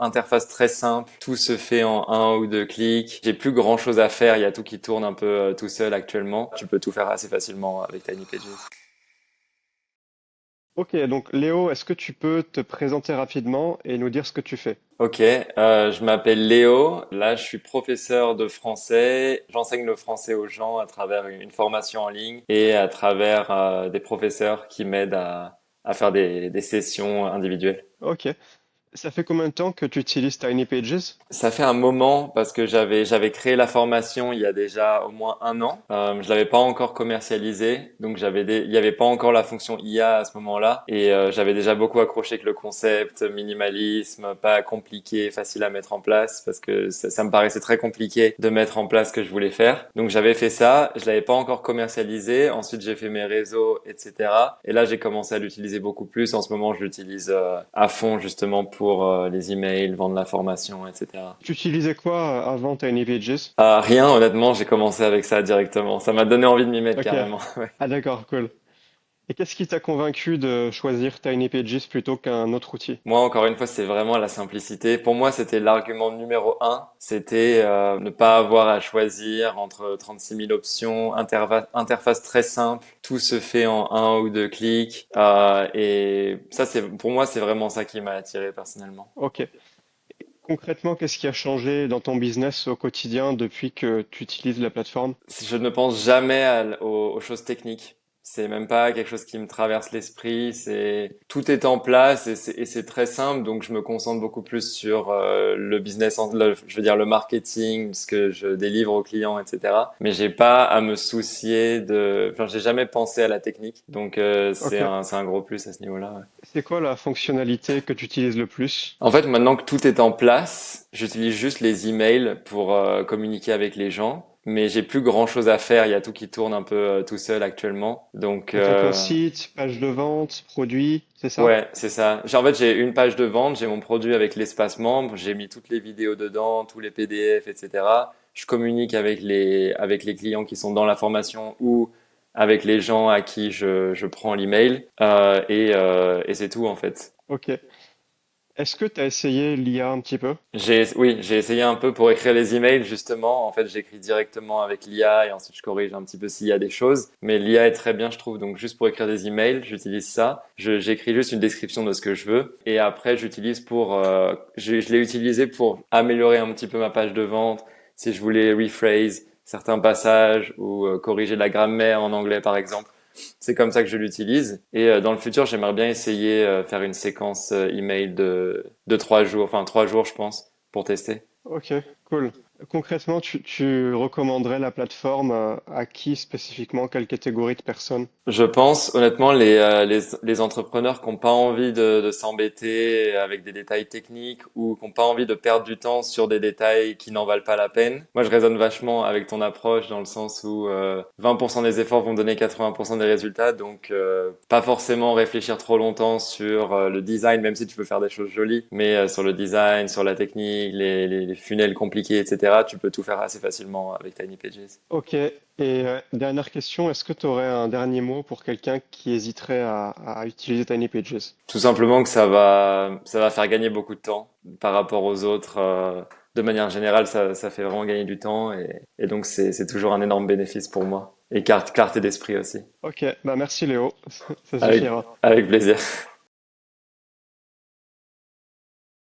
interface très simple. Tout se fait en un ou deux clics. J'ai plus grand chose à faire. Il y a tout qui tourne un peu tout seul actuellement. Tu peux tout faire assez facilement avec Tiny Pages. Ok, donc Léo, est-ce que tu peux te présenter rapidement et nous dire ce que tu fais? Ok, je m'appelle Léo. Là, je suis professeur de français. J'enseigne le français aux gens à travers une formation en ligne et à travers des professeurs qui m'aident à faire des sessions individuelles. Ok. Ça fait combien de temps que tu utilises Tiny Pages? Ça fait un moment parce que j'avais créé la formation il y a déjà au moins un an. Je l'avais pas encore commercialisé, donc il y avait pas encore la fonction IA à ce moment-là, et j'avais déjà beaucoup accroché avec le concept minimalisme, pas compliqué, facile à mettre en place, parce que ça me paraissait très compliqué de mettre en place ce que je voulais faire. Donc j'avais fait ça, je l'avais pas encore commercialisé. Ensuite j'ai fait mes réseaux, etc. Et là j'ai commencé à l'utiliser beaucoup plus. En ce moment je l'utilise à fond justement pour les emails, vendre la formation, etc. Tu utilisais quoi avant Tiny Pages? Rien, honnêtement, j'ai commencé avec ça directement. Ça m'a donné envie de m'y mettre Ok. carrément. Ouais. Ah d'accord, cool. Et qu'est-ce qui t'a convaincu de choisir Tiny Pages plutôt qu'un autre outil? Moi, encore une fois, c'est vraiment la simplicité. Pour moi, c'était l'argument numéro un. C'était ne pas avoir à choisir entre 36 000 options, interface très simple. Tout se fait en un ou deux clics. Et ça, pour moi, c'est vraiment ça qui m'a attiré personnellement. Ok. Concrètement, qu'est-ce qui a changé dans ton business au quotidien depuis que tu utilises la plateforme? Je ne pense jamais aux choses techniques. C'est même pas quelque chose qui me traverse l'esprit. Tout est en place et c'est très simple. Donc je me concentre beaucoup plus sur le business, je veux dire le marketing, ce que je délivre aux clients, etc. Mais j'ai pas à me soucier enfin j'ai jamais pensé à la technique. Donc Ok. c'est un gros plus à ce niveau-là. Ouais. C'est quoi la fonctionnalité que tu utilises le plus? En fait, maintenant que tout est en place, j'utilise juste les emails pour communiquer avec les gens. Mais j'ai plus grand chose à faire. Il y a tout qui tourne un peu tout seul actuellement. Donc, Donc t'as ton site, page de vente, produit, c'est ça? ouais, c'est ça. En fait, j'ai une page de vente. J'ai mon produit avec l'espace membre. J'ai mis toutes les vidéos dedans, tous les PDF, etc. Je communique avec les clients qui sont dans la formation ou avec les gens à qui je prends l'email. Et c'est tout, en fait. Ok. Est-ce que tu as essayé l'IA un petit peu? Oui, j'ai essayé un peu pour écrire les emails, justement. En fait, j'écris directement avec l'IA et ensuite je corrige un petit peu s'il y a des choses. Mais l'IA est très bien, je trouve. Donc, juste pour écrire des emails, j'utilise ça. J'écris juste une description de ce que je veux. Et après, je l'ai utilisé pour améliorer un petit peu ma page de vente. Si je voulais rephrase certains passages ou corriger la grammaire en anglais, par exemple. C'est comme ça que je l'utilise. Et dans le futur, j'aimerais bien essayer faire une séquence email de 3 jours, enfin 3 jours, je pense, pour tester. Ok, cool. Concrètement, tu recommanderais la plateforme à qui spécifiquement, quelle catégorie de personnes? Je pense honnêtement les entrepreneurs qui n'ont pas envie de s'embêter avec des détails techniques ou qui n'ont pas envie de perdre du temps sur des détails qui n'en valent pas la peine. Moi, je raisonne vachement avec ton approche dans le sens où 20% des efforts vont donner 80% des résultats, donc pas forcément réfléchir trop longtemps sur le design, même si tu peux faire des choses jolies, mais sur le design, sur la technique, les funnels compliqués, etc. Tu peux tout faire assez facilement avec Tiny Pages. Ok, et dernière question, est-ce que tu aurais un dernier mot pour quelqu'un qui hésiterait à utiliser Tiny Pages? Tout simplement que ça va faire gagner beaucoup de temps par rapport aux autres. De manière générale, ça fait vraiment gagner du temps et donc c'est toujours un énorme bénéfice pour moi. Et clarté d'esprit aussi. Ok, bah merci Léo, ça suffira. Avec plaisir.